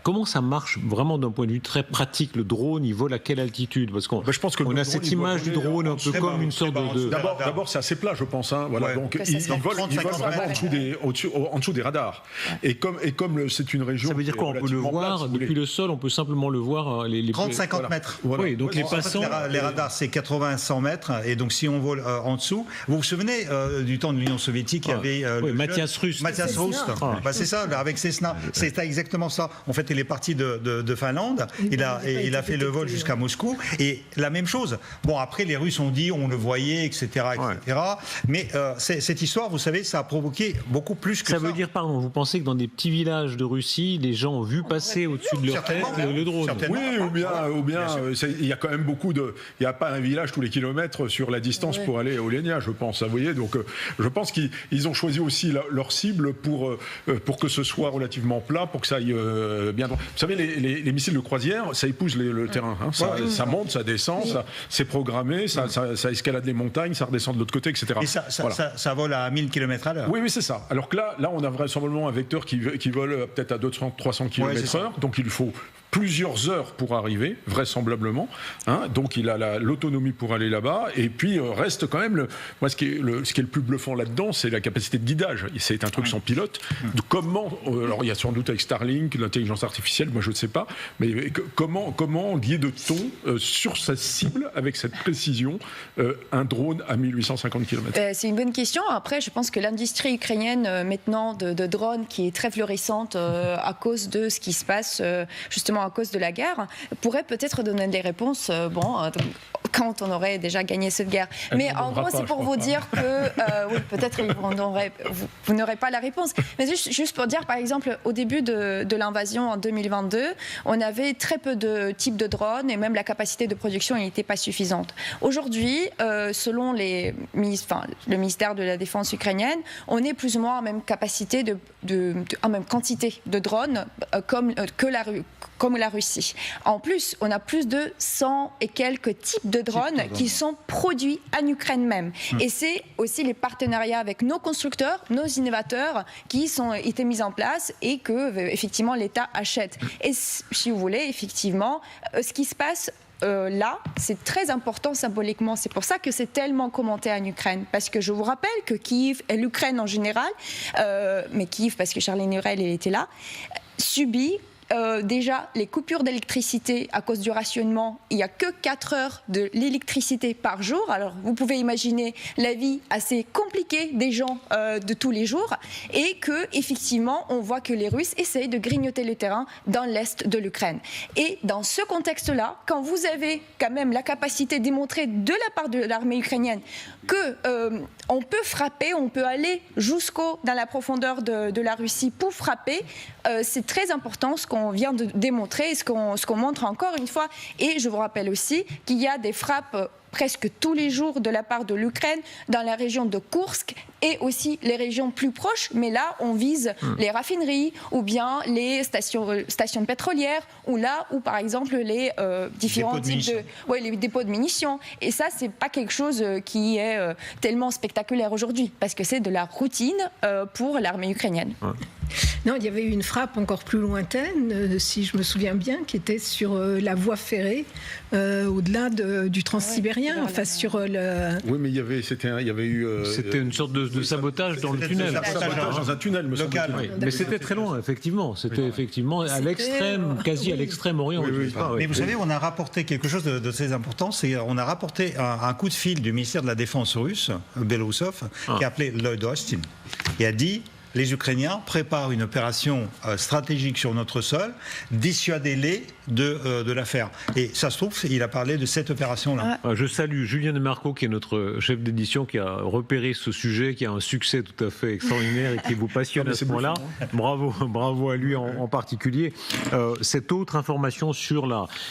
Comment ça marche vraiment d'un point de vue très pratique? Le drone, il vole à quelle altitude? Parce qu'on je pense que on a cette image du drone un peu comme une sorte de... D'abord, c'est assez plat, je pense. Hein, voilà, ouais. donc il vole vraiment en dessous des radars. Et comme c'est une région... Ça veut dire quoi? On peut le voir depuis le sol, on peut simplement le voir... 30-50 mètres. Voilà. Oui, donc les passants... Les radars, c'est 80-100 mètres. Et donc, si on vole en dessous... Vous vous souvenez du temps de l'Union soviétique, il y avait... Matthias Rust. C'est ça, avec Cessna. C'est exactement ça. En fait, il est parti de Finlande. Il a fait le vol jusqu'à Moscou. Et la même chose. Bon, après, les Russes ont dit, on le voyait, etc. Mais cette histoire, vous savez, ça a provoqué beaucoup plus que ça. Ça veut dire, pardon, vous pensez que dans des petits villages de Russie, les gens ont vu passer au-dessus de leur tête le drone? Oui, ou bien il y a quand même beaucoup de... Il n'y a pas un village tous les kilomètres sur la distance pour aller au Lénia, je pense. Vous voyez, donc je pense qu'ils ont choisi aussi leur cible pour que ce soit relativement plat, pour que ça aille bien droit. Vous savez, les missiles de croisière, ça épouse le terrain. Hein. Ça monte, ça descend, c'est programmé, ça escalade les montagnes, ça redescend de l'autre côté, etc. Et ça vole à 1000 km/h. Oui, c'est ça. Alors que là, on a vraisemblablement un vecteur qui vole peut-être à 200-300 km/h, donc il faut plusieurs heures pour arriver, vraisemblablement. Hein, donc il a l'autonomie pour aller là-bas. Et puis reste quand même, ce qui est le plus bluffant là-dedans, c'est la capacité de guidage. C'est un truc sans pilote. Comment, alors il y a sans doute avec Starlink, l'intelligence artificielle, moi je ne sais pas, mais comment guide-t-on sur sa cible avec cette précision un drone à 1850 km? C'est une bonne question. Après, je pense que l'industrie ukrainienne maintenant de drones, qui est très florissante à cause de ce qui se passe justement à cause de la guerre, pourrait peut-être donner des réponses quand on aurait déjà gagné cette guerre. Mais en gros, c'est pour vous dire que oui, peut-être vous n'aurez pas la réponse. Mais juste pour dire, par exemple, au début de l'invasion en 2022, on avait très peu de types de drones et même la capacité de production n'était pas suffisante. Aujourd'hui, selon le ministère de la Défense ukrainienne, on est plus ou moins en même capacité en même quantité de drones comme la Russie. En plus, on a plus de 100 et quelques types de drones qui sont produits en Ukraine même. Et c'est aussi les partenariats avec nos constructeurs, nos innovateurs qui ont été mis en place et que, effectivement, l'État achète. Et si vous voulez, effectivement, ce qui se passe là, c'est très important symboliquement. C'est pour ça que c'est tellement commenté en Ukraine. Parce que je vous rappelle que Kiev et l'Ukraine en général, mais Kiev, parce que Charlène Hurel, elle était là, subit déjà les coupures d'électricité à cause du rationnement. Il n'y a que 4 heures de l'électricité par jour. Alors vous pouvez imaginer la vie assez compliquée des gens de tous les jours, et que effectivement on voit que les Russes essayent de grignoter le terrain dans l'est de l'Ukraine. Et dans ce contexte-là, quand vous avez quand même la capacité démontrée de la part de l'armée ukrainienne que on peut frapper, on peut aller dans la profondeur de la Russie pour frapper, c'est très important ce qu'on vient de démontrer et ce qu'on montre encore une fois. Et je vous rappelle aussi qu'il y a des frappes presque tous les jours de la part de l'Ukraine dans la région de Koursk et aussi les régions plus proches, mais là on vise les raffineries ou bien les stations pétrolières, ou là où par exemple les différents types les dépôts de munitions. Et ça, c'est pas quelque chose qui est tellement spectaculaire aujourd'hui, parce que c'est de la routine pour l'armée ukrainienne. Non, il y avait eu une frappe encore plus lointaine, si je me souviens bien, qui était sur la voie ferrée, au-delà du transsibérien. Sur le... Oui, mais il y avait eu... C'était une sorte de sabotage dans le tunnel. Sabotage dans un tunnel, me semble-t-il. Oui. Mais c'était très loin, effectivement. C'était effectivement à l'extrême, quasi à l'extrême orient. Mais vous savez, on a rapporté quelque chose de très important. On a rapporté un coup de fil du ministère de la Défense russe, Belousov, qui a appelé Lloyd Austin, et a dit: les Ukrainiens préparent une opération stratégique sur notre sol, dissuadez-les de la faire. Et ça se trouve, il a parlé de cette opération-là. Je salue Julien Demarco, qui est notre chef d'édition, qui a repéré ce sujet, qui a un succès tout à fait extraordinaire et qui vous passionne à ce point-là. Bravo à lui en particulier. Cette autre information sur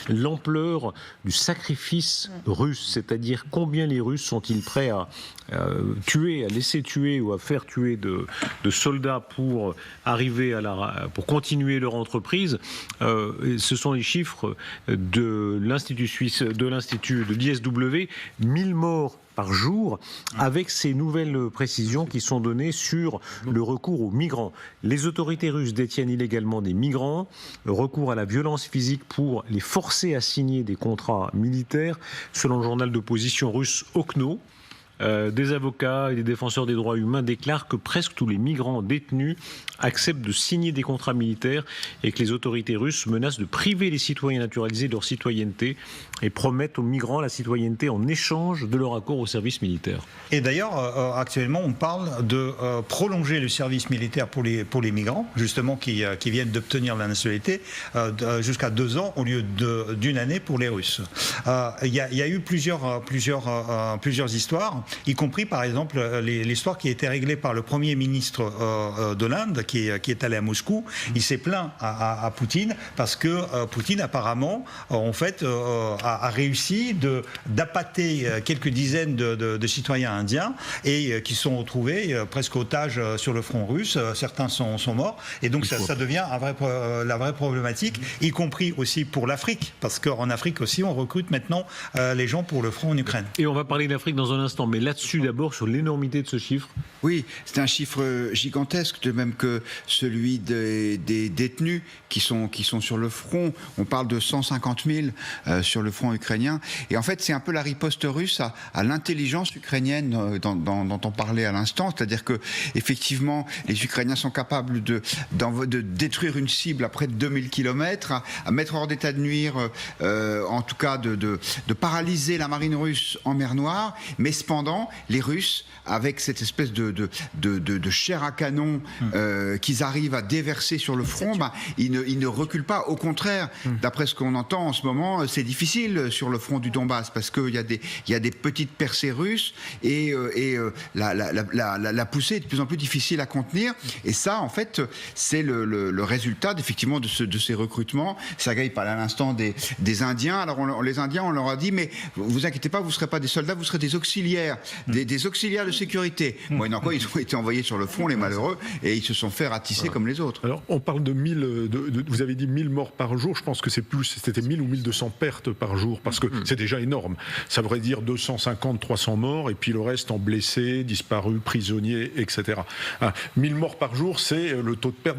l'ampleur du sacrifice russe, c'est-à-dire combien les Russes sont-ils prêts à tuer, à laisser tuer ou à faire tuer de soldats soldats pour arriver pour continuer leur entreprise. Ce sont les chiffres de l'Institut suisse, de l'ISW, 1000 morts par jour, avec ces nouvelles précisions qui sont données sur le recours aux migrants. Les autorités russes détiennent illégalement des migrants, recours à la violence physique pour les forcer à signer des contrats militaires, selon le journal d'opposition russe Okno. Des avocats et des défenseurs des droits humains déclarent que presque tous les migrants détenus acceptent de signer des contrats militaires et que les autorités russes menacent de priver les citoyens naturalisés de leur citoyenneté et promettent aux migrants la citoyenneté en échange de leur accord au service militaire. Et d'ailleurs, actuellement, on parle de prolonger le service militaire pour les migrants, justement, qui viennent d'obtenir la nationalité, jusqu'à 2 ans au lieu d'une année pour les Russes. Il y a eu plusieurs histoires, y compris par exemple l'histoire qui a été réglée par le Premier ministre de l'Inde qui est allé à Moscou. Il s'est plaint à Poutine parce que Poutine apparemment en fait a réussi d'appâter quelques dizaines de citoyens indiens et qui sont retrouvés presque otages sur le front russe. Certains sont morts et donc ça devient la vraie problématique, y compris aussi pour l'Afrique, parce qu'en Afrique aussi on recrute maintenant les gens pour le front en Ukraine. Et on va parler de l'Afrique dans un instant, mais là-dessus d'abord sur l'énormité de ce chiffre. Oui, c'est un chiffre gigantesque, de même que celui des détenus qui sont sur le front. On parle de 150 000 sur le front ukrainien. Et en fait, c'est un peu la riposte russe à l'intelligence ukrainienne dont on parlait à l'instant. C'est-à-dire que effectivement, les Ukrainiens sont capables de détruire une cible à près de 2000 km, à mettre hors d'état de nuire, en tout cas de paralyser la marine russe en mer Noire. Mais cependant, les Russes, avec cette espèce de chair à canon qu'ils arrivent à déverser sur le front, ils ne reculent pas. Au contraire, d'après ce qu'on entend en ce moment, c'est difficile sur le front du Donbass parce qu'il y a des petites percées russes et la poussée est de plus en plus difficile à contenir. Et ça, en fait, c'est le résultat effectivement de ces recrutements. Sergueï parlait à l'instant des Indiens. Alors les Indiens, on leur a dit, mais vous inquiétez pas, vous ne serez pas des soldats, vous serez des auxiliaires, des auxiliaires de sécurité. Bon, ils ont été envoyés sur le front, les malheureux, et ils se sont fait ratisser comme les autres. Alors, on parle de 1000, vous avez dit 1000 morts par jour, je pense que c'était 1000 ou 1200 pertes par jour, parce que c'est déjà énorme. Ça voudrait dire 250, 300 morts, et puis le reste en blessés, disparus, prisonniers, etc. 1000 morts par jour, c'est le taux de perte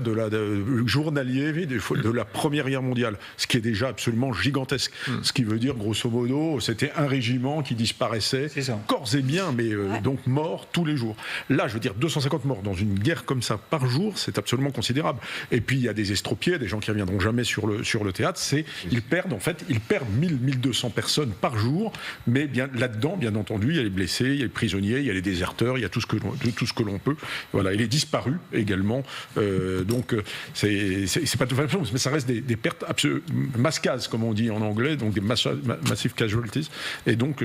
journalier de la Première Guerre mondiale, ce qui est déjà absolument gigantesque. Ce qui veut dire, grosso modo, c'était un régiment qui disparaissait, corps et biens, mais donc mort tous les jours. Là, je veux dire, 250 morts dans une guerre comme ça par jour, c'est absolument considérable. Et puis, il y a des estropiés, des gens qui ne reviendront jamais sur le théâtre. Ils perdent 1200 personnes par jour, mais là-dedans, bien entendu, il y a les blessés, il y a les prisonniers, il y a les déserteurs, il y a tout ce que l'on peut. Voilà, et les disparus également. Donc, c'est pas tout à fait, mais ça reste des pertes mass casualties, comme on dit en anglais, donc des massive casualties. Et donc,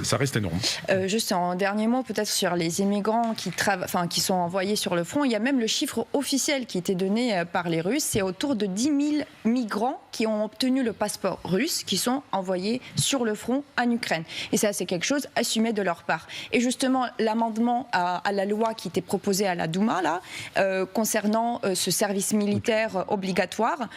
ça reste énorme. Juste en dernier mot, peut-être sur les immigrants qui sont envoyés sur le front, il y a même le chiffre officiel qui était donné par les Russes, c'est autour de 10 000 migrants qui ont obtenu le passeport russe, qui sont envoyés sur le front en Ukraine. Et ça, c'est quelque chose assumé de leur part. Et justement, l'amendement à la loi qui était proposé à la Douma, là, concernant ce service militaire obligatoire,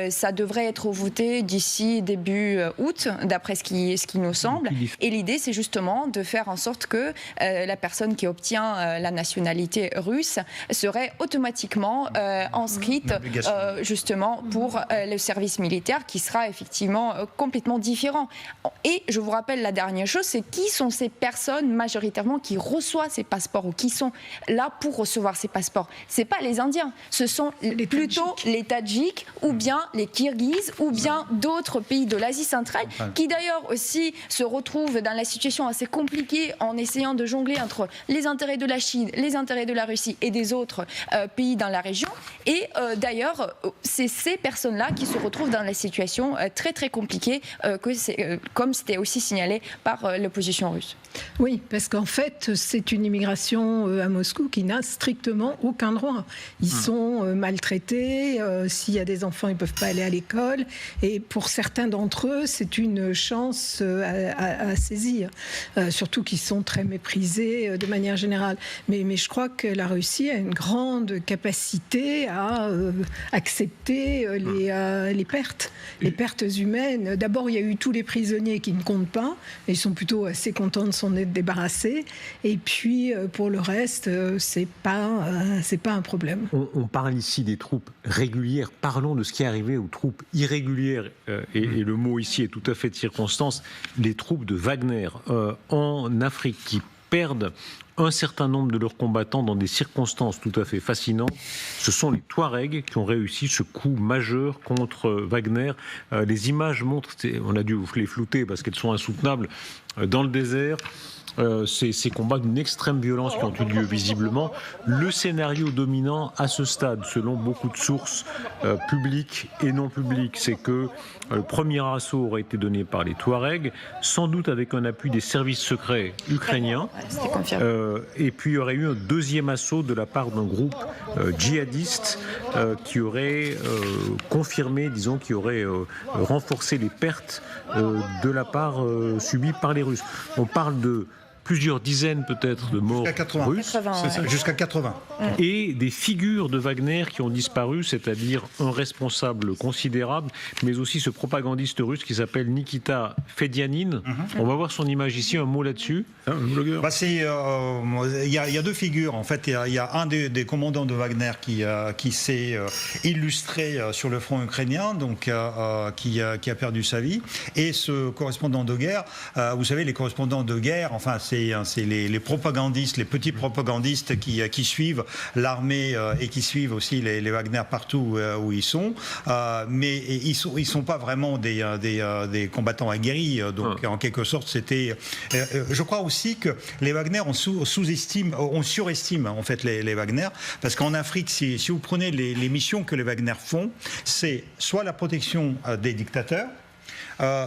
ça devrait être voté d'ici début août, d'après ce qui nous semble. Et l'idée, c'est justement de faire en sorte que la personne qui obtient la nationalité russe serait automatiquement inscrite justement pour le service militaire, qui sera effectivement complètement différent. Et je vous rappelle la dernière chose, c'est qui sont ces personnes majoritairement qui reçoivent ces passeports ou qui sont là pour recevoir ces passeports. C'est pas les Indiens, ce sont plutôt les Tadjiks ou bien les Kirghizes ou bien d'autres pays de l'Asie centrale qui d'ailleurs aussi se retrouvent dans la situation assez compliquée en essayant de jongler entre les intérêts de la Chine, les intérêts de la Russie et des autres pays dans la région. Et d'ailleurs, c'est ces personnes-là qui se retrouvent dans la situation très très compliquée, comme c'était aussi signalé par l'opposition russe. Oui, parce qu'en fait, c'est une immigration à Moscou qui n'a strictement aucun droit. Ils sont maltraités, s'il y a des enfants, ils ne peuvent pas aller à l'école, et pour certains d'entre eux, c'est une chance à saisir. Surtout qui sont très méprisés de manière générale. Mais je crois que la Russie a une grande capacité à accepter les pertes humaines. D'abord, il y a eu tous les prisonniers qui ne comptent pas, et ils sont plutôt assez contents de s'en être débarrassés. Et puis, pour le reste, c'est pas un problème. On parle ici des troupes régulières. Parlons de ce qui est arrivé aux troupes irrégulières, et le mot ici est tout à fait de circonstance, les troupes de Wagner en Afrique qui perdent un certain nombre de leurs combattants dans des circonstances tout à fait fascinantes. Ce sont les Touaregs qui ont réussi ce coup majeur contre Wagner. Les images montrent, on a dû vous les flouter parce qu'elles sont insoutenables, dans le désert. Ces combats d'une extrême violence qui ont eu lieu visiblement. Le scénario dominant à ce stade, selon beaucoup de sources publiques et non publiques, c'est que le premier assaut aurait été donné par les Touaregs, sans doute avec un appui des services secrets ukrainiens. Et puis il y aurait eu un deuxième assaut de la part d'un groupe djihadiste qui aurait confirmé, disons, qui aurait renforcé les pertes de la part subies par les Russes. On parle de plusieurs dizaines peut-être de morts russes, jusqu'à 80. Et des figures de Wagner qui ont disparu, c'est-à-dire un responsable considérable, mais aussi ce propagandiste russe qui s'appelle Nikita Fedianin. On va voir son image ici, un mot là-dessus. Il y a deux figures. En fait, il y a un des commandants de Wagner qui s'est illustré sur le front ukrainien, donc qui a perdu sa vie, et ce correspondant de guerre. Vous savez, les correspondants de guerre, enfin, c'est les propagandistes, les petits propagandistes qui suivent l'armée et qui suivent aussi les Wagner partout où ils sont. Mais ils sont pas vraiment des combattants aguerris. Donc, en quelque sorte, c'était. Je crois aussi que les Wagner on surestime en fait les Wagner, parce qu'en Afrique, si vous prenez les missions que les Wagner font, c'est soit la protection des dictateurs,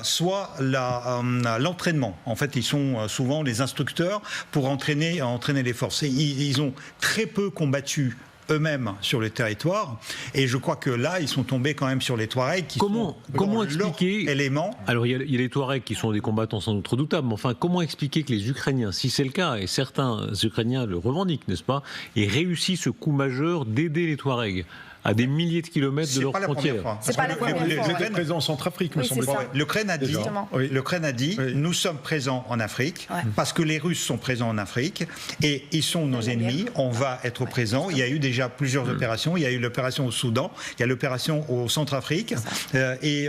soit l'entraînement. En fait, ils sont souvent les instructeurs pour entraîner les forces. Et ils ont très peu combattu eux-mêmes sur le territoire, et je crois que là, ils sont tombés quand même sur les Touaregs qui comment expliquer élément. Alors, il y a les Touaregs qui sont des combattants sans doute redoutables, mais enfin, comment expliquer que les Ukrainiens, si c'est le cas, et certains Ukrainiens le revendiquent, n'est-ce pas, aient réussi ce coup majeur d'aider les Touaregs à des milliers de kilomètres de leur frontière. C'est pas la première fois. Ils étaient présents en Centrafrique, me semble-t-il. L'Ukraine a dit, nous sommes présents en Afrique, parce que les Russes sont présents en Afrique, et ils sont nos ennemis, on va être présents. Il y a eu déjà plusieurs opérations. Il y a eu l'opération au Soudan, il y a l'opération au Centrafrique, et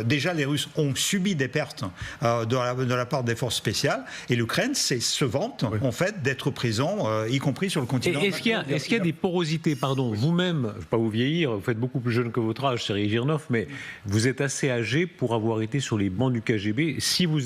déjà les Russes ont subi des pertes de la part des forces spéciales, et l'Ukraine se vante en fait d'être présent, y compris sur le continent. Est-ce qu'il y a des porosités, pardon, vous-même, je ne vais pas vous vieillir, vous faites beaucoup plus jeune que votre âge, Sergei Girnov, mais vous êtes assez âgé pour avoir été sur les bancs du KGB. Si vous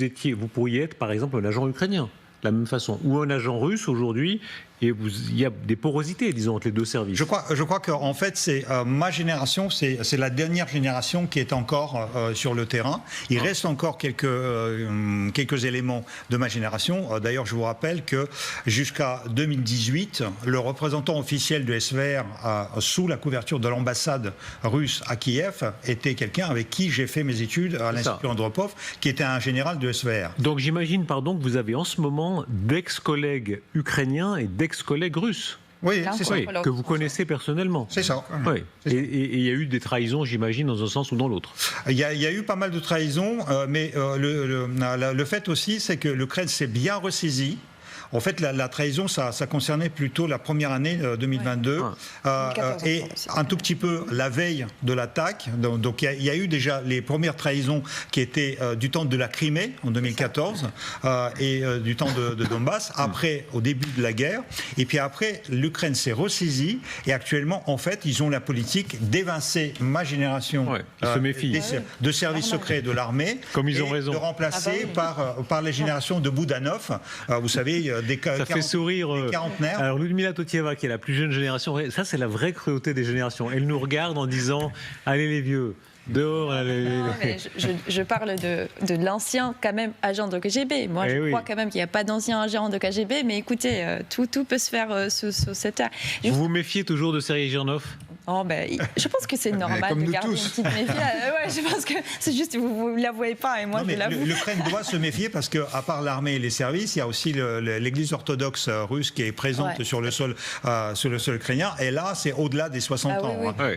pourriez être par exemple un agent ukrainien, de la même façon, ou un agent russe aujourd'hui, et il y a des porosités, disons, entre les deux services. Je crois qu'en fait, c'est ma génération, c'est la dernière génération qui est encore sur le terrain. Il reste encore quelques éléments de ma génération. D'ailleurs, je vous rappelle que jusqu'à 2018, le représentant officiel de SVR sous la couverture de l'ambassade russe à Kiev était quelqu'un avec qui j'ai fait mes études à l'Institut Andropov, qui était un général de SVR. Donc j'imagine, pardon, que vous avez en ce moment d'ex-collègues ukrainiens et d'ex-collègues russes. Oui, c'est ça. Que vous connaissez personnellement. C'est ça. Oui. Et il y a eu des trahisons, j'imagine, dans un sens ou dans l'autre. Il y a eu pas mal de trahisons, mais le fait aussi, c'est que l'Ukraine s'est bien ressaisie. En fait, la trahison, ça concernait plutôt la première année 2022 et un tout petit peu la veille de l'attaque. Donc, il y a eu déjà les premières trahisons qui étaient du temps de la Crimée en 2014 et du temps de Donbass. Après, au début de la guerre, et puis après, l'Ukraine s'est ressaisie et actuellement, en fait, ils ont la politique d'évincer ma génération de services secrets de l'armée, comme ils ont raison, de remplacer par les générations de Boudanov. Vous savez. Ça fait sourire. Alors Ludmila Totieva, qui est la plus jeune génération, ça c'est la vraie cruauté des générations. Elle nous regarde en disant « Allez les vieux ». Dehors, je parle de l'ancien quand même agent de KGB. Moi, je crois quand même qu'il n'y a pas d'ancien agent de KGB, mais écoutez, tout peut se faire sous cette ère. Vous vous méfiez toujours de Sergei Girnov ? Je pense que c'est normal de garder une petite méfiance. Je pense que c'est juste vous ne l'avouez pas et moi je l'avoue. L'Ukraine doit se méfier parce qu'à part l'armée et les services, il y a aussi l'Église orthodoxe russe qui est présente sur le sol ukrainien. Et là, c'est au-delà des 60 ans. Oui.